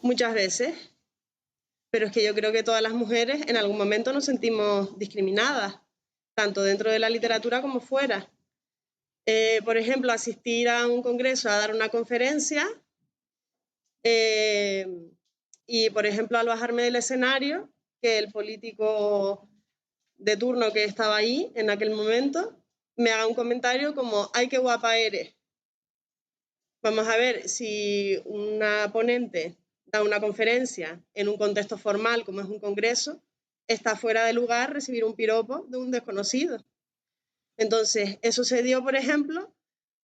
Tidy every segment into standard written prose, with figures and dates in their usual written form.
muchas veces, pero es que yo creo que todas las mujeres en algún momento nos sentimos discriminadas, tanto dentro de la literatura como fuera. Por ejemplo, asistir a un congreso, a dar una conferencia, y, por ejemplo, al bajarme del escenario, que el político de turno que estaba ahí en aquel momento me haga un comentario como ¡ay, qué guapa eres! Vamos a ver, si una ponente da una conferencia en un contexto formal como es un congreso, está fuera de lugar recibir un piropo de un desconocido. Entonces, eso se dio, por ejemplo,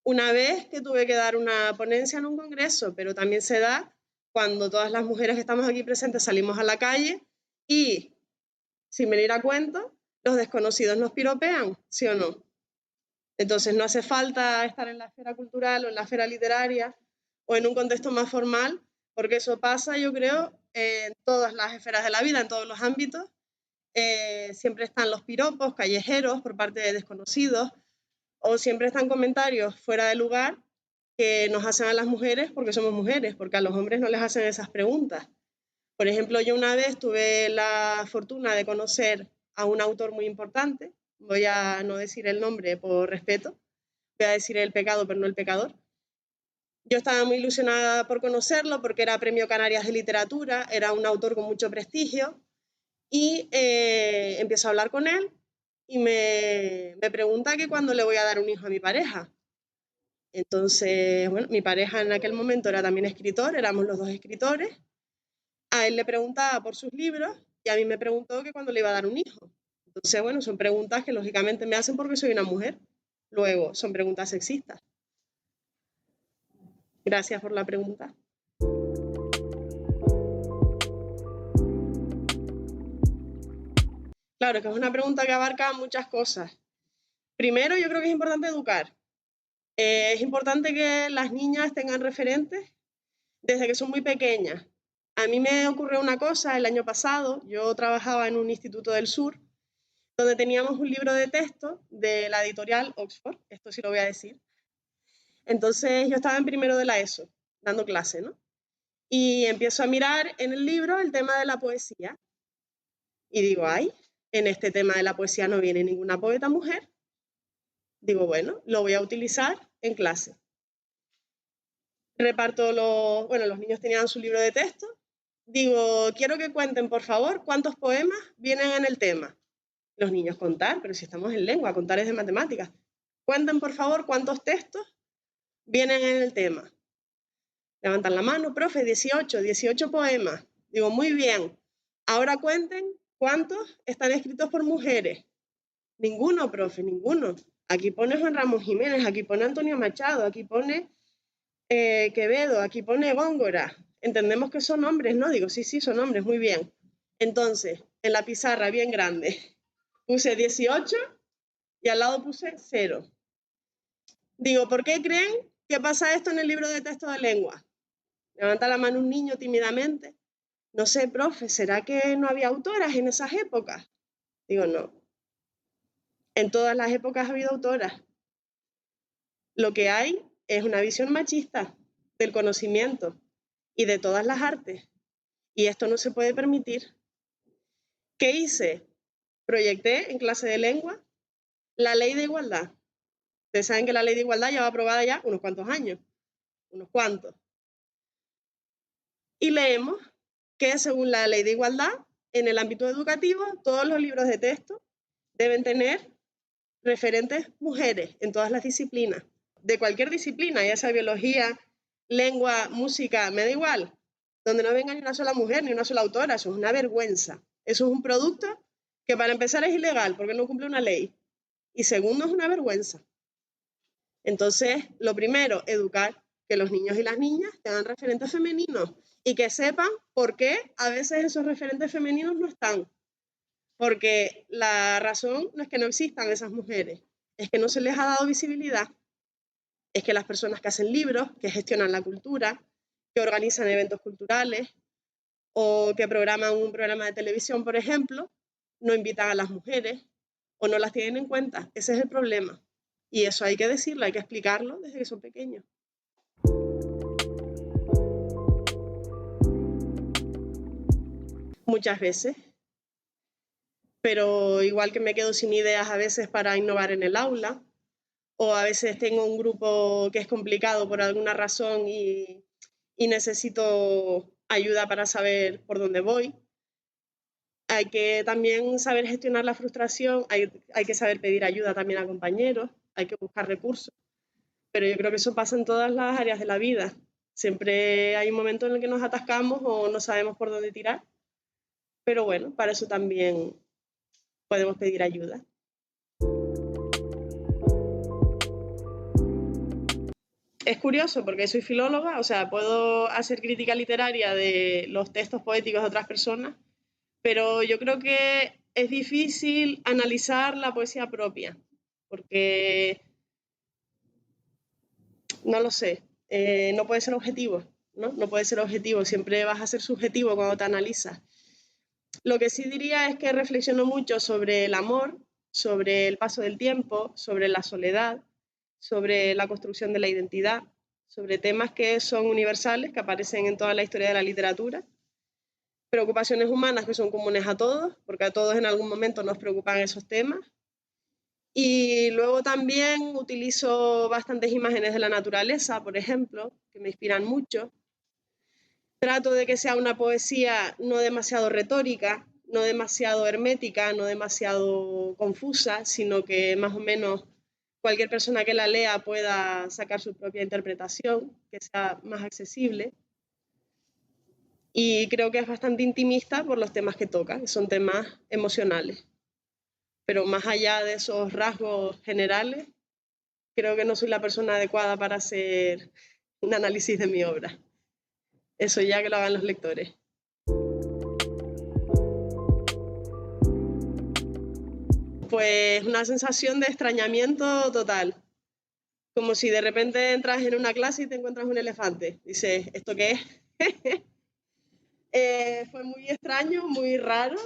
una vez que tuve que dar una ponencia en un congreso, pero también se da cuando todas las mujeres que estamos aquí presentes salimos a la calle y, sin venir a cuento, los desconocidos nos piropean, ¿sí o no? Entonces no hace falta estar en la esfera cultural o en la esfera literaria o en un contexto más formal, porque eso pasa, yo creo, en todas las esferas de la vida, en todos los ámbitos. Siempre están los piropos callejeros por parte de desconocidos, o siempre están comentarios fuera de lugar que nos hacen a las mujeres porque somos mujeres, porque a los hombres no les hacen esas preguntas. Por ejemplo, yo una vez tuve la fortuna de conocer a un autor muy importante, voy a no decir el nombre por respeto, voy a decir el pecado pero no el pecador. Yo estaba muy ilusionada por conocerlo porque era Premio Canarias de Literatura, era un autor con mucho prestigio y empiezo a hablar con él y me pregunta que cuándo le voy a dar un hijo a mi pareja. Entonces, bueno, mi pareja en aquel momento era también escritor, éramos los dos escritores. A él le preguntaba por sus libros y a mí me preguntó que cuándo le iba a dar un hijo. Entonces, bueno, son preguntas que lógicamente me hacen porque soy una mujer. Luego, son preguntas sexistas. Gracias por la pregunta. Claro, que es una pregunta que abarca muchas cosas. Primero, yo creo que es importante educar. Es importante que las niñas tengan referentes desde que son muy pequeñas. A mí me ocurrió una cosa el año pasado. Yo trabajaba en un instituto del sur donde teníamos un libro de texto de la editorial Oxford, esto sí lo voy a decir. Entonces yo estaba en primero de la ESO, dando clase, ¿no? Y empiezo a mirar en el libro el tema de la poesía. Y digo, ay, en este tema de la poesía no viene ninguna poeta mujer. Digo, bueno, lo voy a utilizar en clase. Reparto los niños tenían su libro de texto. Digo, quiero que cuenten, por favor, cuántos poemas vienen en el tema. Los niños contar, pero si estamos en lengua, contar es de matemáticas. Cuenten, por favor, cuántos textos vienen en el tema. Levantan la mano, profe, 18 poemas. Digo, muy bien. Ahora cuenten cuántos están escritos por mujeres. Ninguno, profe, ninguno. Aquí pone Juan Ramón Jiménez, aquí pone Antonio Machado, aquí pone Quevedo, aquí pone Góngora. Entendemos que son hombres, ¿no? Digo, sí, son hombres, muy bien. Entonces, en la pizarra bien grande, puse 18 y al lado puse 0. Digo, ¿por qué creen que pasa esto en el libro de texto de lengua? Levanta la mano un niño tímidamente. No sé, profe, ¿será que no había autoras en esas épocas? Digo, no. En todas las épocas ha habido autoras. Lo que hay es una visión machista del conocimiento y de todas las artes. Y esto no se puede permitir. ¿Qué hice? Proyecté en clase de lengua la ley de igualdad. Ustedes saben que la ley de igualdad ya va aprobada ya unos cuantos años. Unos cuantos. Y leemos que según la ley de igualdad, en el ámbito educativo, todos los libros de texto deben tener referentes mujeres en todas las disciplinas, de cualquier disciplina, ya sea biología, lengua, música, me da igual, donde no venga ni una sola mujer, ni una sola autora. Eso es una vergüenza. Eso es un producto que para empezar es ilegal porque no cumple una ley. Y segundo, es una vergüenza. Entonces, lo primero, educar, que los niños y las niñas tengan referentes femeninos y que sepan por qué a veces esos referentes femeninos no están. Porque la razón no es que no existan esas mujeres, es que no se les ha dado visibilidad. Es que las personas que hacen libros, que gestionan la cultura, que organizan eventos culturales o que programan un programa de televisión, por ejemplo, no invitan a las mujeres o no las tienen en cuenta. Ese es el problema. Y eso hay que decirlo, hay que explicarlo desde que son pequeños. muchas veces, pero igual que me quedo sin ideas a veces para innovar en el aula, o a veces tengo un grupo que es complicado por alguna razón y necesito ayuda para saber por dónde voy. Hay que también saber gestionar la frustración, hay que saber pedir ayuda también a compañeros, hay que buscar recursos, pero yo creo que eso pasa en todas las áreas de la vida. Siempre hay un momento en el que nos atascamos o no sabemos por dónde tirar, pero bueno, para eso también podemos pedir ayuda. Es curioso porque soy filóloga, o sea, puedo hacer crítica literaria de los textos poéticos de otras personas, pero yo creo que es difícil analizar la poesía propia, porque no lo sé, no puede ser objetivo, ¿no? No puede ser objetivo, siempre vas a ser subjetivo cuando te analizas. Lo que sí diría es que reflexiono mucho sobre el amor, sobre el paso del tiempo, sobre la soledad, sobre la construcción de la identidad, sobre temas que son universales, que aparecen en toda la historia de la literatura, preocupaciones humanas que son comunes a todos, porque a todos en algún momento nos preocupan esos temas. Y luego también utilizo bastantes imágenes de la naturaleza, por ejemplo, que me inspiran mucho. Trato de que sea una poesía no demasiado retórica, no demasiado hermética, no demasiado confusa, sino que más o menos cualquier persona que la lea pueda sacar su propia interpretación, que sea más accesible. Y creo que es bastante intimista por los temas que toca, que son temas emocionales. Pero más allá de esos rasgos generales, creo que no soy la persona adecuada para hacer un análisis de mi obra. Eso ya que lo hagan los lectores. Pues una sensación de extrañamiento total. Como si de repente entras en una clase y te encuentras un elefante. Dices, ¿esto qué es? Fue muy extraño, muy raro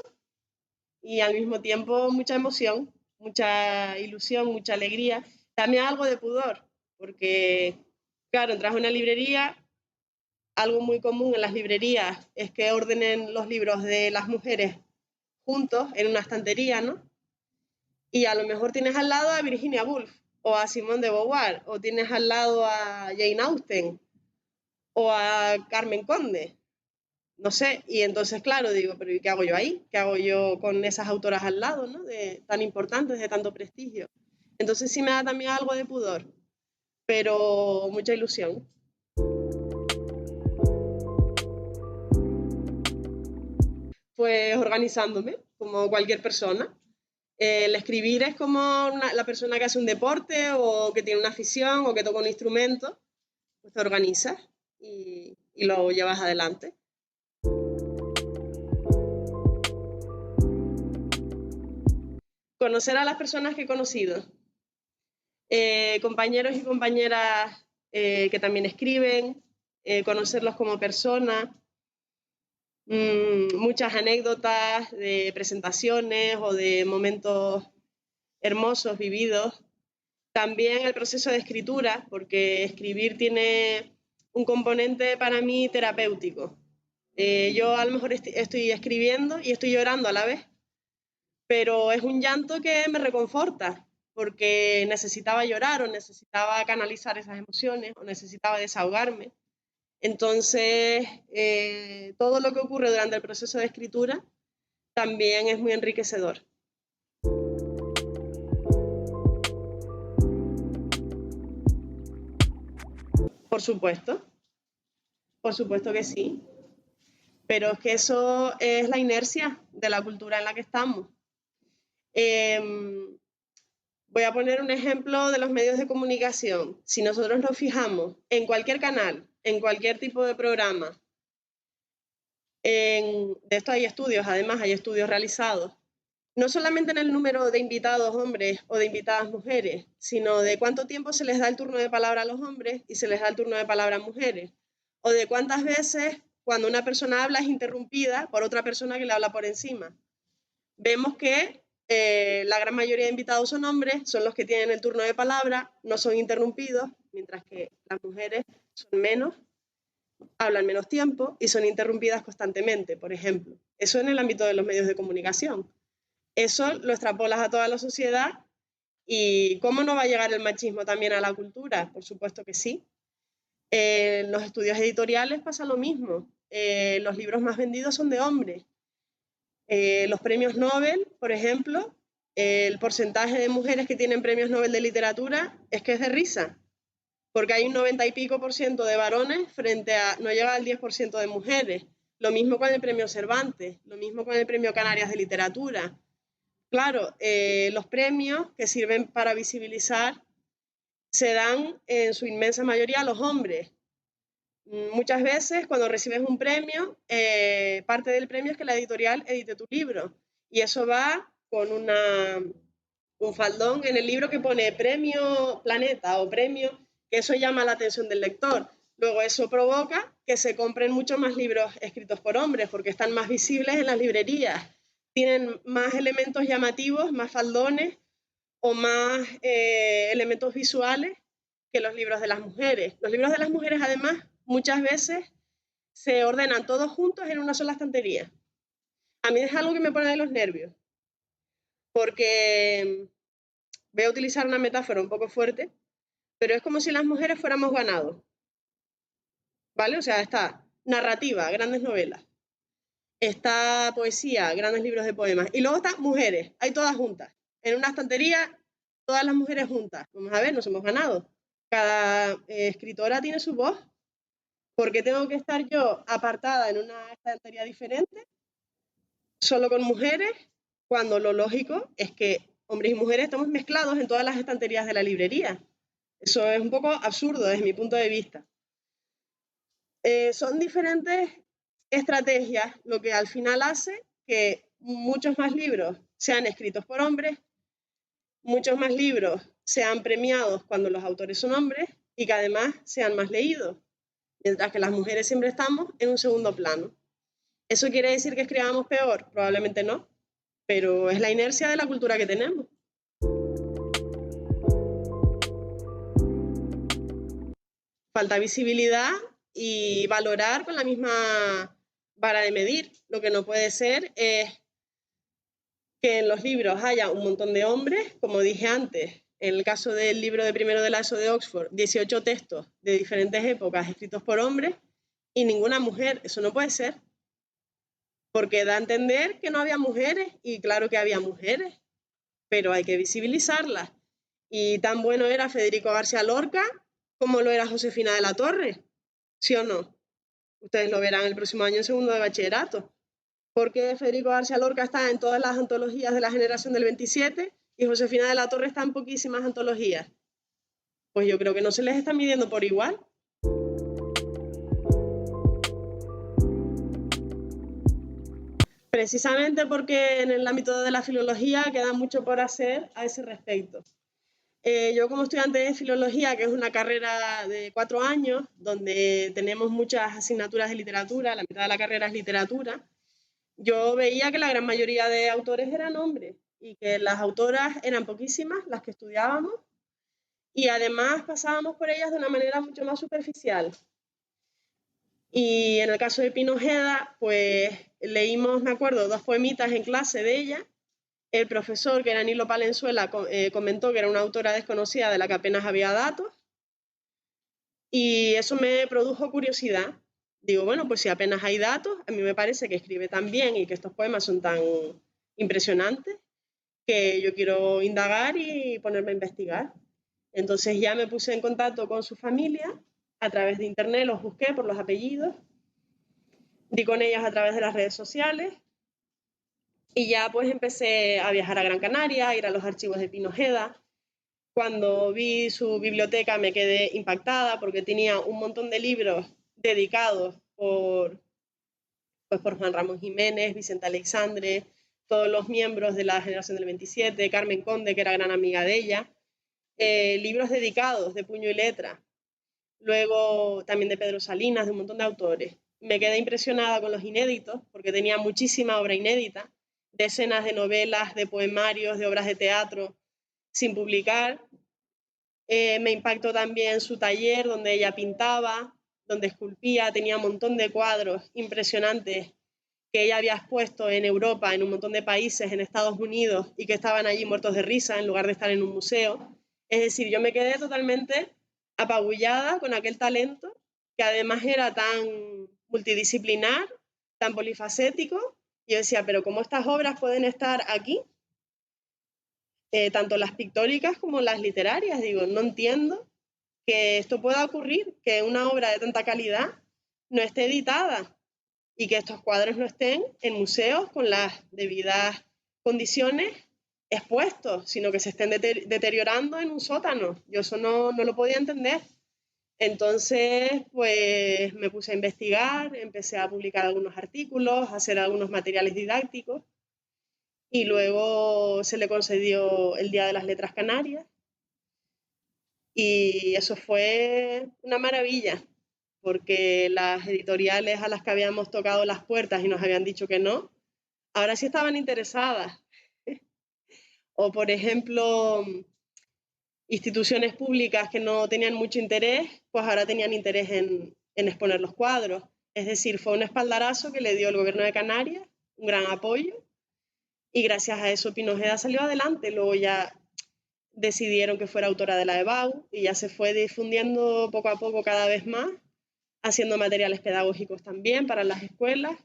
y al mismo tiempo mucha emoción, mucha ilusión, mucha alegría. También algo de pudor, porque, claro, entras a una librería, algo muy común en las librerías es que ordenen los libros de las mujeres juntos en una estantería, ¿no? Y a lo mejor tienes al lado a Virginia Woolf, o a Simone de Beauvoir, o tienes al lado a Jane Austen, o a Carmen Conde, no sé, y entonces, claro, digo, pero ¿y qué hago yo ahí? ¿Qué hago yo con esas autoras al lado, ¿no? Tan importantes, de tanto prestigio. Entonces sí me da también algo de pudor, pero mucha ilusión. Pues organizándome, como cualquier persona. El escribir es como la persona que hace un deporte o que tiene una afición o que toca un instrumento, pues te organizas y lo llevas adelante. Conocer a las personas que he conocido, compañeros y compañeras que también escriben, conocerlos como personas, muchas anécdotas de presentaciones o de momentos hermosos vividos. También el proceso de escritura, porque escribir tiene un componente para mí terapéutico. Yo a lo mejor estoy escribiendo y estoy llorando a la vez, pero es un llanto que me reconforta, porque necesitaba llorar o necesitaba canalizar esas emociones o necesitaba desahogarme. Entonces, todo lo que ocurre durante el proceso de escritura también es muy enriquecedor. Por supuesto que sí, pero es que eso es la inercia de la cultura en la que estamos. Voy a poner un ejemplo de los medios de comunicación. Si nosotros nos fijamos en cualquier canal, en cualquier tipo de programa, de esto hay estudios, además hay estudios realizados, no solamente en el número de invitados hombres o de invitadas mujeres, sino de cuánto tiempo se les da el turno de palabra a los hombres y se les da el turno de palabra a mujeres, o de cuántas veces cuando una persona habla es interrumpida por otra persona que le habla por encima. Vemos que la gran mayoría de invitados son hombres, son los que tienen el turno de palabra, no son interrumpidos, mientras que las mujeres son menos hablan menos tiempo y son interrumpidas constantemente, por ejemplo. Eso en el ámbito de los medios de comunicación. Eso lo extrapolas a toda la sociedad y ¿cómo no va a llegar el machismo también a la cultura? Por supuesto que sí. En los estudios editoriales pasa lo mismo. Los libros más vendidos son de hombres. Los premios Nobel, por ejemplo, el porcentaje de mujeres que tienen premios Nobel de literatura es que es de risa, porque hay un 90 y pico % de varones frente a, no llega al 10% de mujeres. Lo mismo con el premio Cervantes, lo mismo con el premio Canarias de literatura. Claro, los premios que sirven para visibilizar se dan en su inmensa mayoría a los hombres. Muchas veces cuando recibes un premio, parte del premio es que la editorial edite tu libro y eso va con un faldón en el libro que pone premio Planeta o premio, que eso llama la atención del lector. Luego eso provoca que se compren muchos más libros escritos por hombres porque están más visibles en las librerías, tienen más elementos llamativos, más faldones o más elementos visuales que los libros de las mujeres. Los libros de las mujeres, además, muchas veces se ordenan todos juntos en una sola estantería. A mí es algo que me pone de los nervios, porque voy a utilizar una metáfora un poco fuerte, pero es como si las mujeres fuéramos ganados, ¿vale? O sea, está narrativa, grandes novelas, está poesía, grandes libros de poemas, y luego están mujeres, hay todas juntas, en una estantería, todas las mujeres juntas. Vamos a ver, nos hemos ganado. Cada escritora tiene su voz. ¿Por qué tengo que estar yo apartada en una estantería diferente, solo con mujeres, cuando lo lógico es que hombres y mujeres estamos mezclados en todas las estanterías de la librería? Eso es un poco absurdo desde mi punto de vista. Son diferentes estrategias lo que al final hace que muchos más libros sean escritos por hombres, muchos más libros sean premiados cuando los autores son hombres y que además sean más leídos, mientras que las mujeres siempre estamos en un segundo plano. ¿Eso quiere decir que escribamos peor? Probablemente no, pero es la inercia de la cultura que tenemos. Falta visibilidad y valorar con la misma vara de medir. Lo que no puede ser es que en los libros haya un montón de hombres, como dije antes, en el caso del libro de primero de la ESO de Oxford, 18 textos de diferentes épocas escritos por hombres y ninguna mujer. Eso no puede ser, porque da a entender que no había mujeres, y claro que había mujeres, pero hay que visibilizarlas. Y tan bueno era Federico García Lorca como lo era Josefina de la Torre, ¿sí o no? Ustedes lo verán el próximo año en segundo de bachillerato. Porque Federico García Lorca está en todas las antologías de la generación del 27 y Josefina de la Torre está en poquísimas antologías. Pues yo creo que no se les está midiendo por igual. Precisamente porque en el ámbito de la filología queda mucho por hacer a ese respecto. Yo como estudiante de filología, que es una carrera de 4 años, donde tenemos muchas asignaturas de literatura, la mitad de la carrera es literatura, yo veía que la gran mayoría de autores eran hombres y que las autoras eran poquísimas las que estudiábamos y además pasábamos por ellas de una manera mucho más superficial. Y en el caso de Pino Ojeda, pues leímos, me acuerdo, 2 poemitas en clase de ella. El profesor, que era Nilo Palenzuela, comentó que era una autora desconocida de la que apenas había datos y eso me produjo curiosidad. Digo, bueno, pues si apenas hay datos, a mí me parece que escribe tan bien y que estos poemas son tan impresionantes que yo quiero indagar y ponerme a investigar. Entonces ya me puse en contacto con su familia, a través de internet los busqué por los apellidos, di con ellas a través de las redes sociales y ya pues empecé a viajar a Gran Canaria, a ir a los archivos de Pino Ojeda. Cuando vi su biblioteca me quedé impactada porque tenía un montón de libros dedicados por Juan Ramón Jiménez, Vicente Aleixandre, todos los miembros de la generación del 27, Carmen Conde, que era gran amiga de ella, libros dedicados de puño y letra, luego también de Pedro Salinas, de un montón de autores. Me quedé impresionada con los inéditos, porque tenía muchísima obra inédita, decenas de novelas, de poemarios, de obras de teatro, sin publicar. Me impactó también su taller donde ella pintaba, donde esculpía, tenía un montón de cuadros impresionantes que ella había expuesto en Europa, en un montón de países, en Estados Unidos, y que estaban allí muertos de risa en lugar de estar en un museo. Es decir, yo me quedé totalmente apabullada con aquel talento, que además era tan multidisciplinar, tan polifacético. Y yo decía, pero ¿cómo estas obras pueden estar aquí? Tanto las pictóricas como las literarias. Digo, no entiendo que esto pueda ocurrir, que una obra de tanta calidad no esté editada y que estos cuadros no estén en museos con las debidas condiciones expuestos, sino que se estén deteriorando en un sótano. Yo eso no lo podía entender. Entonces, pues me puse a investigar, empecé a publicar algunos artículos, a hacer algunos materiales didácticos y luego se le concedió el Día de las Letras Canarias y eso fue una maravilla, porque las editoriales a las que habíamos tocado las puertas y nos habían dicho que no, ahora sí estaban interesadas. O, por ejemplo, instituciones públicas que no tenían mucho interés, pues ahora tenían interés en exponer los cuadros. Es decir, fue un espaldarazo que le dio el gobierno de Canarias, un gran apoyo, y gracias a eso Pinojeda salió adelante. Luego ya decidieron que fuera autora de la EBAU y ya se fue difundiendo poco a poco cada vez más, haciendo materiales pedagógicos también para las escuelas,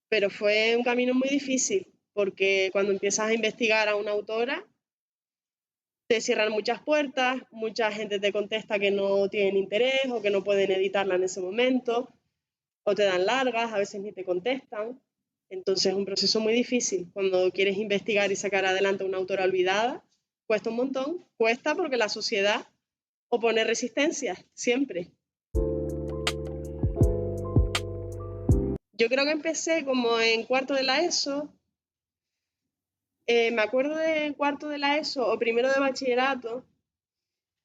pero fue un camino muy difícil, porque cuando empiezas a investigar a una autora, te cierran muchas puertas, mucha gente te contesta que no tienen interés o que no pueden editarla en ese momento, o te dan largas, a veces ni te contestan. Entonces es un proceso muy difícil. Cuando quieres investigar y sacar adelante a una autora olvidada, cuesta un montón. Cuesta porque la sociedad opone resistencia, siempre. Yo creo que empecé como en cuarto de la ESO. Me acuerdo de cuarto de la ESO o primero de bachillerato,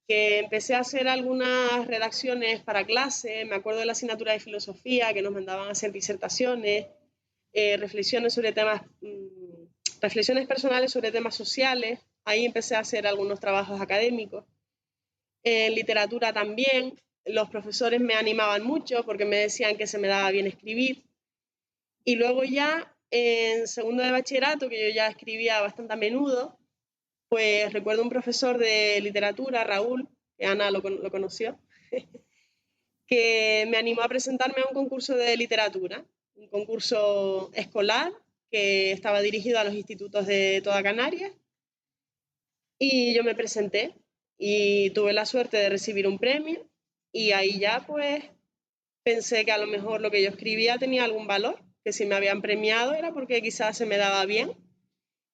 que empecé a hacer algunas redacciones para clase. Me acuerdo de la asignatura de filosofía, que nos mandaban a hacer disertaciones, reflexiones sobre temas, reflexiones personales sobre temas sociales. Ahí empecé a hacer algunos trabajos académicos. En literatura también, los profesores me animaban mucho porque me decían que se me daba bien escribir. Y luego ya en segundo de bachillerato, que yo ya escribía bastante a menudo, pues recuerdo un profesor de literatura, Raúl, que Ana lo conoció, que me animó a presentarme a un concurso de literatura, un concurso escolar que estaba dirigido a los institutos de toda Canarias. Y yo me presenté y tuve la suerte de recibir un premio y ahí ya pues pensé que a lo mejor lo que yo escribía tenía algún valor, que si me habían premiado era porque quizás se me daba bien.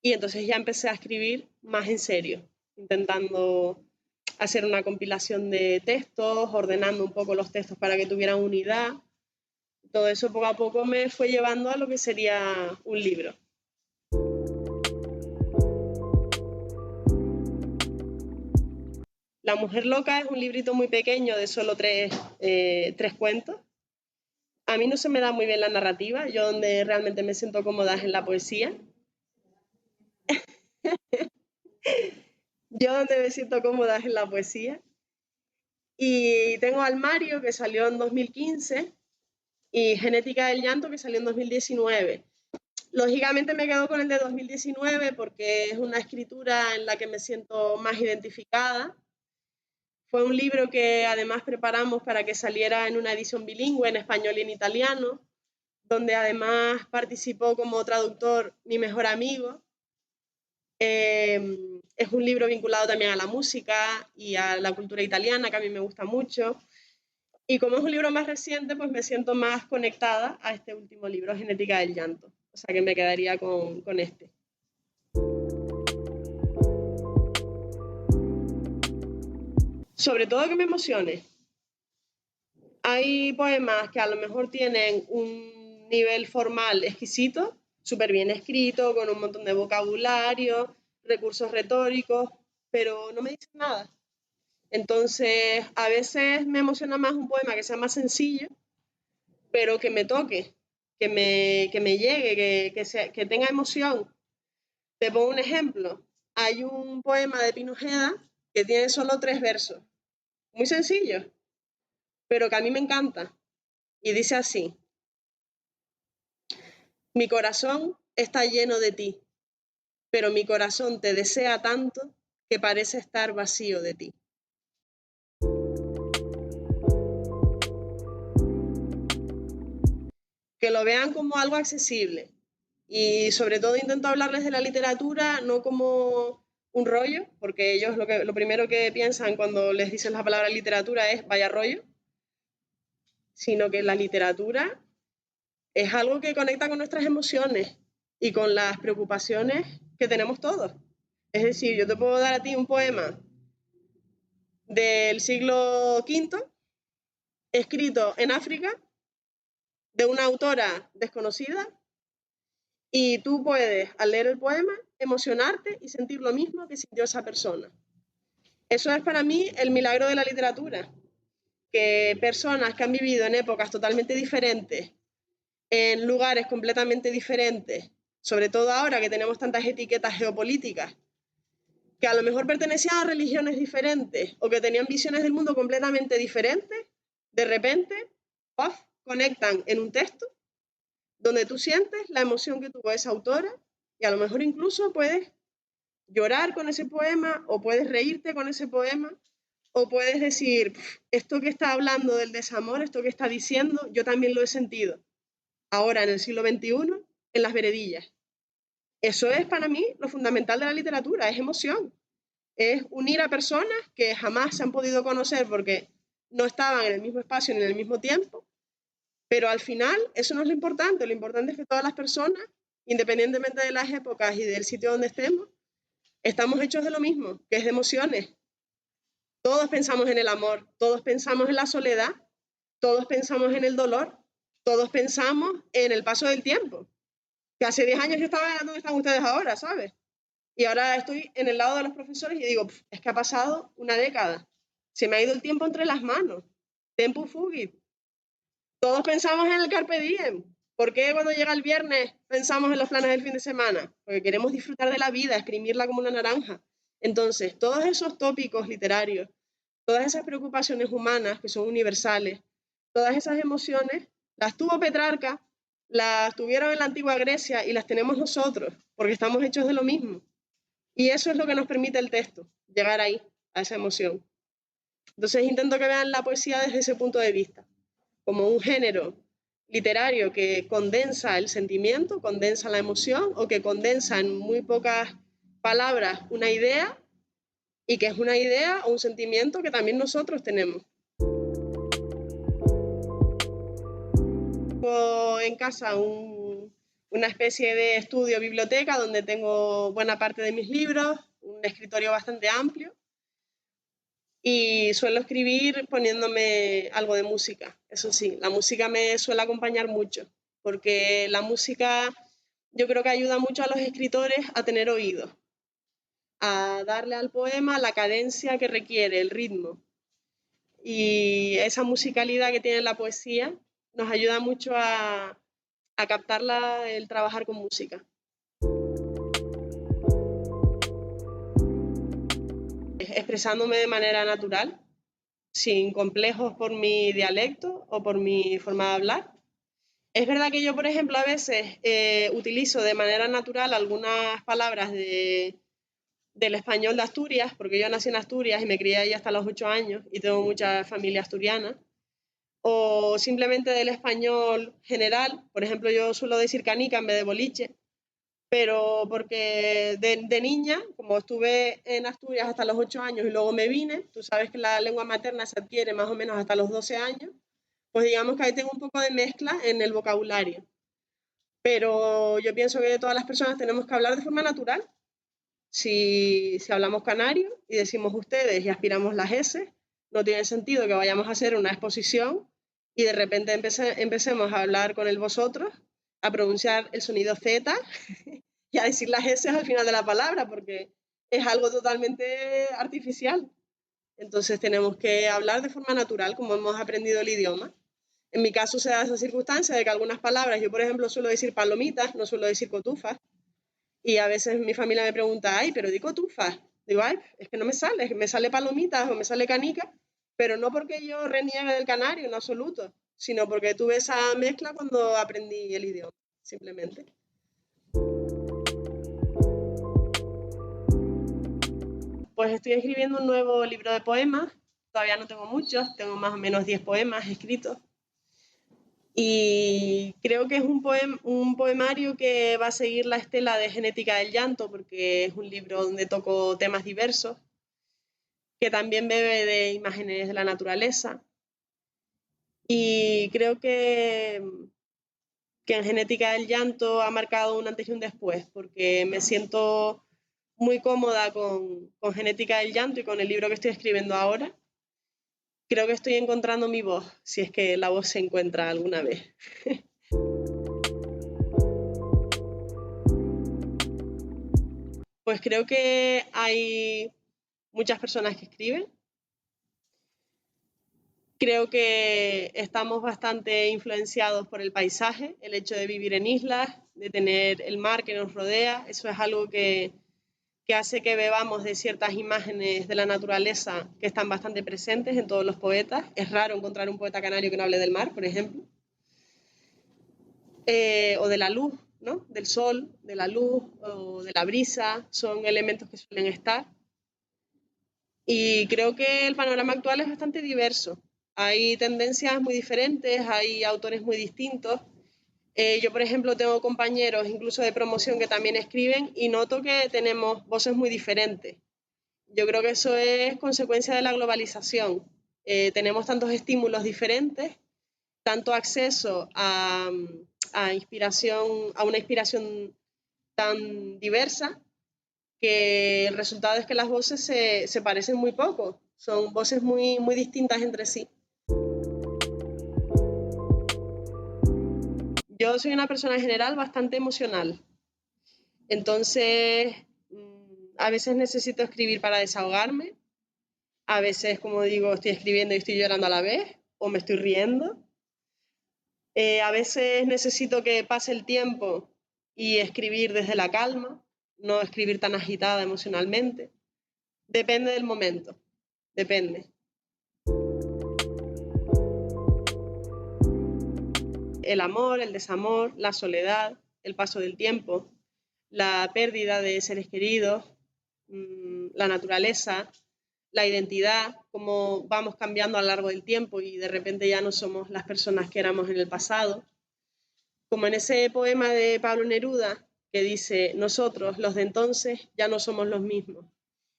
Y entonces ya empecé a escribir más en serio, intentando hacer una compilación de textos, ordenando un poco los textos para que tuvieran unidad. Todo eso poco a poco me fue llevando a lo que sería un libro. La mujer loca es un librito muy pequeño de solo tres cuentos. A mí no se me da muy bien la narrativa, yo donde realmente me siento cómoda es en la poesía. Yo donde me siento cómoda es en la poesía. Y tengo Almario, que salió en 2015, y Genética del llanto, que salió en 2019. Lógicamente me quedo con el de 2019 porque es una escritura en la que me siento más identificada. Fue un libro que además preparamos para que saliera en una edición bilingüe, en español y en italiano, donde además participó como traductor mi mejor amigo. Es un libro vinculado también a la música y a la cultura italiana, que a mí me gusta mucho. Y como es un libro más reciente, pues me siento más conectada a este último libro, Genética del llanto. O sea que me quedaría con este. Sobre todo que me emocione. Hay poemas que a lo mejor tienen un nivel formal exquisito, súper bien escrito, con un montón de vocabulario, recursos retóricos, pero no me dicen nada. Entonces, a veces me emociona más un poema que sea más sencillo, pero que me toque, que me llegue, que tenga emoción. Te pongo un ejemplo. Hay un poema de Pinojeda que tiene solo 3 versos, muy sencillo, pero que a mí me encanta. Y dice así: mi corazón está lleno de ti, pero mi corazón te desea tanto que parece estar vacío de ti. Que lo vean como algo accesible. Y sobre todo intento hablarles de la literatura no como un rollo, porque ellos lo primero que piensan cuando les dicen la palabra literatura es vaya rollo, sino que la literatura es algo que conecta con nuestras emociones y con las preocupaciones que tenemos todos. Es decir, yo te puedo dar a ti un poema del siglo V, escrito en África, de una autora desconocida, y tú puedes, al leer el poema, emocionarte y sentir lo mismo que sintió esa persona. Eso es para mí el milagro de la literatura, que personas que han vivido en épocas totalmente diferentes, en lugares completamente diferentes, sobre todo ahora que tenemos tantas etiquetas geopolíticas, que a lo mejor pertenecían a religiones diferentes o que tenían visiones del mundo completamente diferentes, de repente, ¡puff!, conectan en un texto donde tú sientes la emoción que tuvo esa autora y a lo mejor incluso puedes llorar con ese poema o puedes reírte con ese poema o puedes decir, esto que está hablando del desamor, esto que está diciendo, yo también lo he sentido. Ahora, en el siglo XXI, en las veredillas. Eso es para mí lo fundamental de la literatura, es emoción. Es unir a personas que jamás se han podido conocer porque no estaban en el mismo espacio ni en el mismo tiempo, pero al final eso no es lo importante es que todas las personas, independientemente de las épocas y del sitio donde estemos, estamos hechos de lo mismo, que es de emociones. Todos pensamos en el amor, todos pensamos en la soledad, todos pensamos en el dolor, todos pensamos en el paso del tiempo. Que hace 10 años yo estaba donde están ustedes ahora, ¿sabes? Y ahora estoy en el lado de los profesores y digo, es que ha pasado una década. Se me ha ido el tiempo entre las manos. Tempus fugit. Todos pensamos en el carpe diem. ¿Por qué cuando llega el viernes pensamos en los planes del fin de semana? Porque queremos disfrutar de la vida, exprimirla como una naranja. Entonces, todos esos tópicos literarios, todas esas preocupaciones humanas que son universales, todas esas emociones, las tuvo Petrarca, las tuvieron en la antigua Grecia y las tenemos nosotros, porque estamos hechos de lo mismo. Y eso es lo que nos permite el texto, llegar ahí, a esa emoción. Entonces intento que vean la poesía desde ese punto de vista, como un género literario que condensa el sentimiento, condensa la emoción o que condensa en muy pocas palabras una idea y que es una idea o un sentimiento que también nosotros tenemos. Tengo en casa una especie de estudio-biblioteca donde tengo buena parte de mis libros, un escritorio bastante amplio y suelo escribir poniéndome algo de música. Eso sí, la música me suele acompañar mucho porque la música yo creo que ayuda mucho a los escritores a tener oído, a darle al poema la cadencia que requiere, el ritmo. Y esa musicalidad que tiene la poesía nos ayuda mucho a captarla, el trabajar con música. Expresándome de manera natural, sin complejos por mi dialecto o por mi forma de hablar. Es verdad que yo, por ejemplo, a veces utilizo de manera natural algunas palabras del español de Asturias, porque yo nací en Asturias y me crié ahí hasta los 8 años y tengo mucha familia asturiana, o simplemente del español general. Por ejemplo, yo suelo decir canica en vez de boliche, pero porque de niña, como estuve en Asturias hasta los 8 años y luego me vine, tú sabes que la lengua materna se adquiere más o menos hasta los 12 años, pues digamos que ahí tengo un poco de mezcla en el vocabulario. Pero yo pienso que todas las personas tenemos que hablar de forma natural. Si hablamos canario y decimos ustedes y aspiramos las S, no tiene sentido que vayamos a hacer una exposición y de repente empecemos a hablar con el vosotros, a pronunciar el sonido Z y a decir las S al final de la palabra, porque es algo totalmente artificial. Entonces tenemos que hablar de forma natural, como hemos aprendido el idioma. En mi caso se da esa circunstancia de que algunas palabras, yo por ejemplo suelo decir palomitas, no suelo decir cotufas, y a veces mi familia me pregunta, ay, pero di cotufas. Digo, ay, es que no me sale palomitas o me sale canica, Pero no porque yo reniegue del canario en absoluto, sino porque tuve esa mezcla cuando aprendí el idioma, simplemente. Pues estoy escribiendo un nuevo libro de poemas, todavía no tengo muchos, tengo más o menos 10 poemas escritos. Y creo que es un poemario que va a seguir la estela de Genética del Llanto, porque es un libro donde toco temas diversos, que también bebe de imágenes de la naturaleza. Y creo que en Genética del Llanto ha marcado un antes y un después, porque me siento muy cómoda con Genética del Llanto y con el libro que estoy escribiendo ahora. Creo que estoy encontrando mi voz, si es que la voz se encuentra alguna vez. Pues creo que hay muchas personas que escriben. Creo que estamos bastante influenciados por el paisaje, el hecho de vivir en islas, de tener el mar que nos rodea. Eso es algo que hace que bebamos de ciertas imágenes de la naturaleza que están bastante presentes en todos los poetas. Es raro encontrar un poeta canario que no hable del mar, por ejemplo. O de la luz, ¿no? Del sol, de la luz o de la brisa, son elementos que suelen estar. Y creo que el panorama actual es bastante diverso. Hay tendencias muy diferentes, hay autores muy distintos. Yo, por ejemplo, tengo compañeros incluso de promoción que también escriben y noto que tenemos voces muy diferentes. Yo creo que eso es consecuencia de la globalización. Tenemos tantos estímulos diferentes, tanto acceso a una inspiración tan diversa, que el resultado es que las voces se parecen muy poco, son voces muy distintas entre sí. Yo soy una persona en general bastante emocional, entonces a veces necesito escribir para desahogarme, a veces, como digo, estoy escribiendo y estoy llorando a la vez, o me estoy riendo. A veces necesito que pase el tiempo y escribir desde la calma, no escribir tan agitada emocionalmente. Depende del momento, depende. El amor, el desamor, la soledad, el paso del tiempo, la pérdida de seres queridos, la naturaleza, la identidad, cómo vamos cambiando a lo largo del tiempo y de repente ya no somos las personas que éramos en el pasado. Como en ese poema de Pablo Neruda que dice, nosotros, los de entonces, ya no somos los mismos.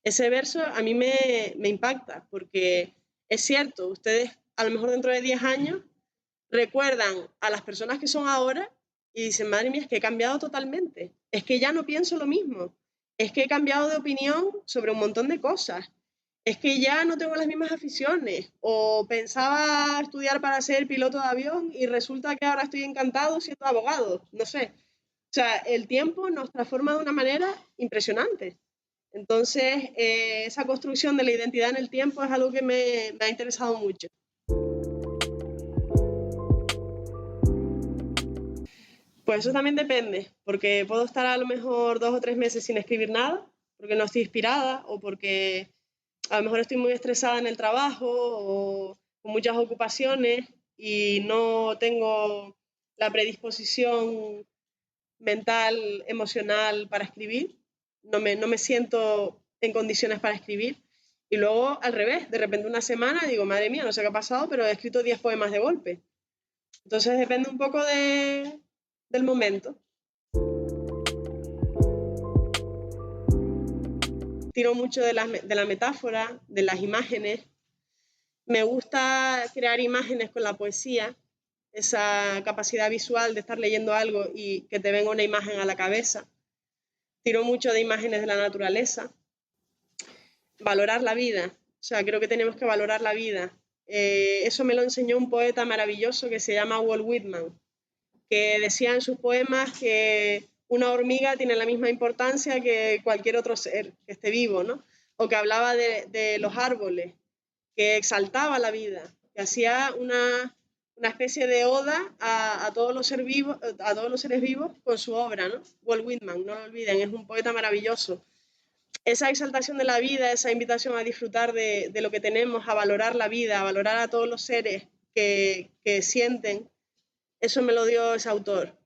Ese verso a mí me impacta porque es cierto, ustedes a lo mejor dentro de 10 años recuerdan a las personas que son ahora y dicen, madre mía, es que he cambiado totalmente, es que ya no pienso lo mismo, es que he cambiado de opinión sobre un montón de cosas, es que ya no tengo las mismas aficiones, o pensaba estudiar para ser piloto de avión y resulta que ahora estoy encantado siendo abogado, no sé. O sea, el tiempo nos transforma de una manera impresionante. Entonces, esa construcción de la identidad en el tiempo es algo que me ha interesado mucho. Pues eso también depende, porque puedo estar a lo mejor 2 o 3 meses sin escribir nada, porque no estoy inspirada o porque a lo mejor estoy muy estresada en el trabajo o con muchas ocupaciones y no tengo la predisposición mental, emocional para escribir, no me siento en condiciones para escribir. Y luego al revés, de repente una semana digo, madre mía, no sé qué ha pasado, pero he escrito 10 poemas de golpe. Entonces depende un poco del momento. Tiro mucho de la metáfora, de las imágenes. Me gusta crear imágenes con la poesía, esa capacidad visual de estar leyendo algo y que te venga una imagen a la cabeza. Tiro mucho de imágenes de la naturaleza. Valorar la vida. O sea, creo que tenemos que valorar la vida. Eso me lo enseñó un poeta maravilloso que se llama Walt Whitman, que decía en sus poemas que una hormiga tiene la misma importancia que cualquier otro ser que esté vivo, ¿no? O que hablaba de los árboles, que exaltaba la vida, que hacía una especie de oda a todos los seres vivos con su obra, ¿no? Walt Whitman, no lo olviden, es un poeta maravilloso. esa exaltación de la vida, esa invitación a disfrutar de lo que tenemos, a valorar la vida, a valorar a todos los seres que sienten, eso me lo dio ese autor.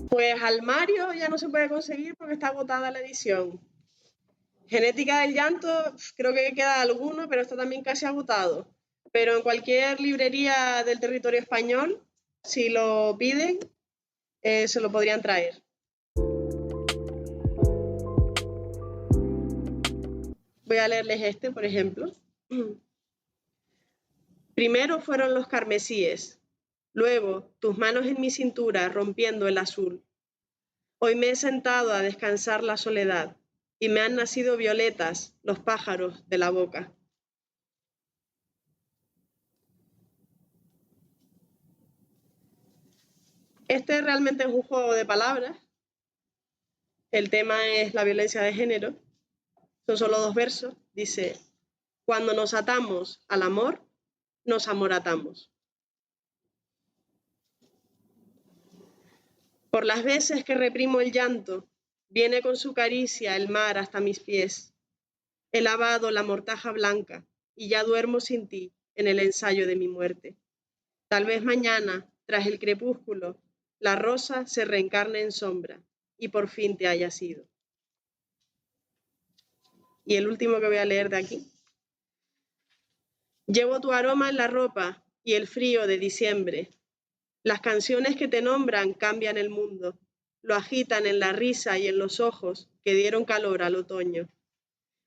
Pues Almario ya no se puede conseguir porque está agotada la edición. Genética del llanto, creo que queda alguno, pero está también casi agotado. Pero en cualquier librería del territorio español, si lo piden, se lo podrían traer. Voy a leerles este, por ejemplo. Primero fueron los carmesíes, luego tus manos en mi cintura rompiendo el azul. Hoy me he sentado a descansar la soledad y me han nacido violetas los pájaros de la boca. Este realmente es un juego de palabras. El tema es la violencia de género. Son solo 2 versos. Dice, cuando nos atamos al amor, nos amoratamos. Por las veces que reprimo el llanto, viene con su caricia el mar hasta mis pies. He lavado la mortaja blanca y ya duermo sin ti en el ensayo de mi muerte. Tal vez mañana, tras el crepúsculo, la rosa se reencarne en sombra y por fin te haya sido. Y el último que voy a leer de aquí. Llevo tu aroma en la ropa y el frío de diciembre. Las canciones que te nombran cambian el mundo, lo agitan en la risa y en los ojos que dieron calor al otoño.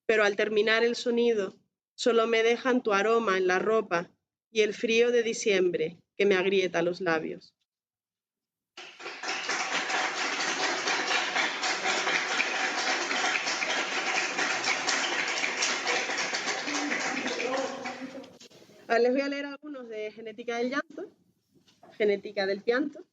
Pero al terminar el sonido, solo me dejan tu aroma en la ropa y el frío de diciembre que me agrieta los labios. Ahora les voy a leer algunos de Genética del llanto, Genética del pianto.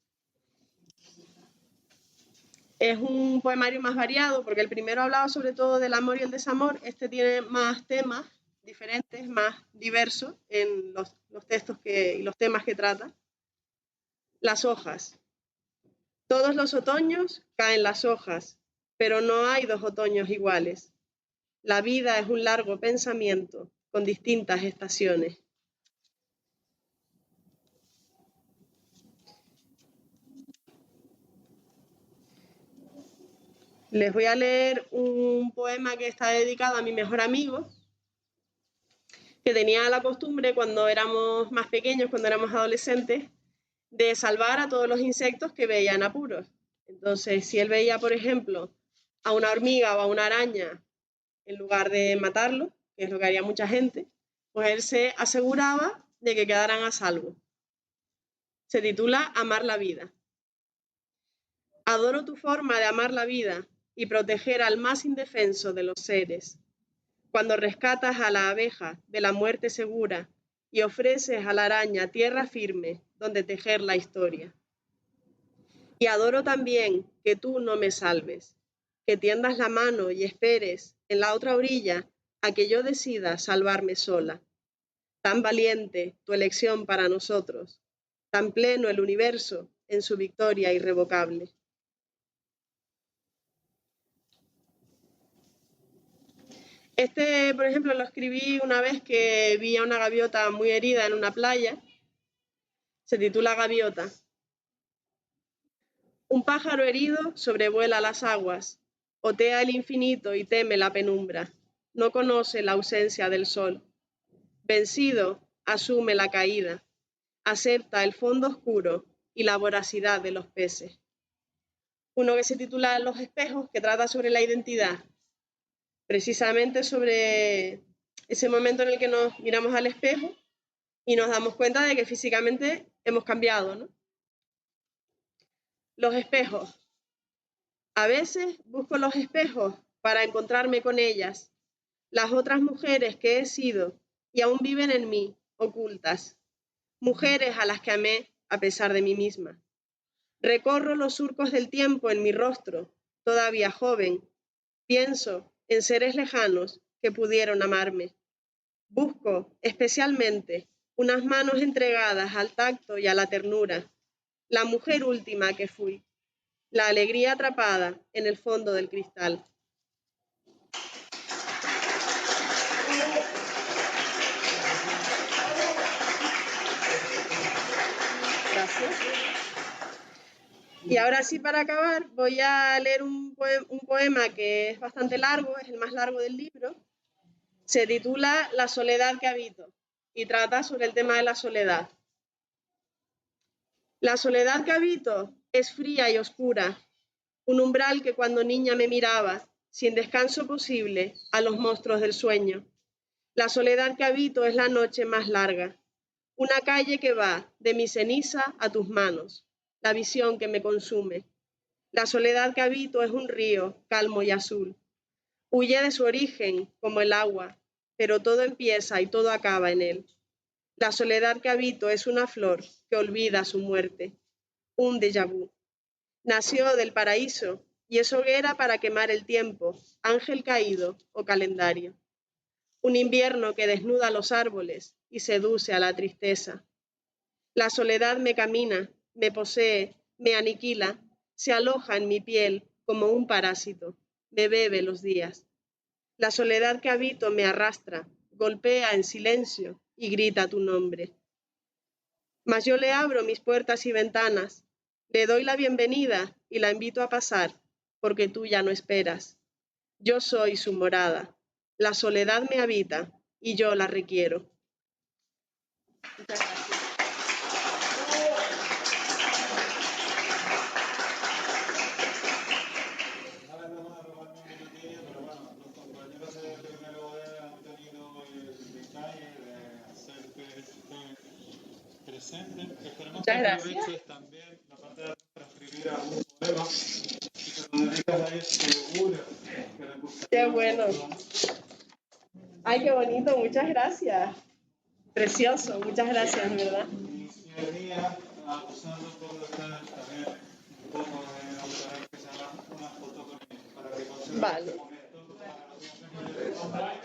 Es un poemario más variado porque el primero hablaba sobre todo del amor y el desamor. Este tiene más temas diferentes, más diversos en los textos y los temas que trata. Las hojas. Todos los otoños caen las hojas, pero no hay 2 otoños iguales. La vida es un largo pensamiento con distintas estaciones. Les voy a leer un poema que está dedicado a mi mejor amigo, que tenía la costumbre cuando éramos más pequeños, cuando éramos adolescentes, de salvar a todos los insectos que veía en apuros. Entonces, si él veía, por ejemplo, a una hormiga o a una araña, en lugar de matarlo, que es lo que haría mucha gente, pues él se aseguraba de que quedaran a salvo. Se titula Amar la vida. Adoro tu forma de amar la vida y proteger al más indefenso de los seres. Cuando rescatas a la abeja de la muerte segura y ofreces a la araña tierra firme donde tejer la historia. Y adoro también que tú no me salves, que tiendas la mano y esperes en la otra orilla a que yo decida salvarme sola. Tan valiente tu elección para nosotros, tan pleno el universo en su victoria irrevocable. Este, por ejemplo, lo escribí una vez que vi a una gaviota muy herida en una playa. Se titula Gaviota. Un pájaro herido sobrevuela las aguas, otea el infinito y teme la penumbra. No conoce la ausencia del sol. Vencido, asume la caída. Acepta el fondo oscuro y la voracidad de los peces. Uno que se titula Los espejos, que trata sobre la identidad. Precisamente sobre ese momento en el que nos miramos al espejo y nos damos cuenta de que físicamente hemos cambiado, ¿no? Los espejos. A veces busco los espejos para encontrarme con ellas, las otras mujeres que he sido y aún viven en mí, ocultas, mujeres a las que amé a pesar de mí misma. Recorro los surcos del tiempo en mi rostro, todavía joven, pienso en seres lejanos que pudieron amarme. Busco, especialmente, unas manos entregadas al tacto y a la ternura, la mujer última que fui. la alegría atrapada en el fondo del cristal. Gracias. Y ahora sí, para acabar, voy a leer un poema que es bastante largo, es el más largo del libro. Se titula La soledad que habito y trata sobre el tema de la soledad. La soledad que habito es fría y oscura, un umbral que cuando niña me miraba, sin descanso posible, a los monstruos del sueño. La soledad que habito es la noche más larga, una calle que va de mi ceniza a tus manos, la visión que me consume. La soledad que habito es un río calmo y azul. Huye de su origen como el agua, pero todo empieza y todo acaba en él. La soledad que habito es una flor que olvida su muerte, un déjà vu. Nació del paraíso y es hoguera para quemar el tiempo, ángel caído o calendario. Un invierno que desnuda los árboles y seduce a la tristeza. La soledad me camina, me posee, me aniquila, se aloja en mi piel como un parásito, me bebe los días. La soledad que habito me arrastra, golpea en silencio y grita tu nombre. Mas yo le abro mis puertas y ventanas, le doy la bienvenida y la invito a pasar, porque tú ya no esperas. Yo soy su morada, la soledad me habita y yo la requiero. Muchas gracias. Presente. Esperemos Muchas que gracias. aproveches también la parte de atrás para escribir algún poema y que lo dedicas ahí seguro que le gustaría. Qué bueno. Ay, qué bonito, muchas gracias. Precioso, muchas gracias, de verdad. Y venía usando todo también un poco de autoral que se llama una foto con él, para que consiga Vale. esto para los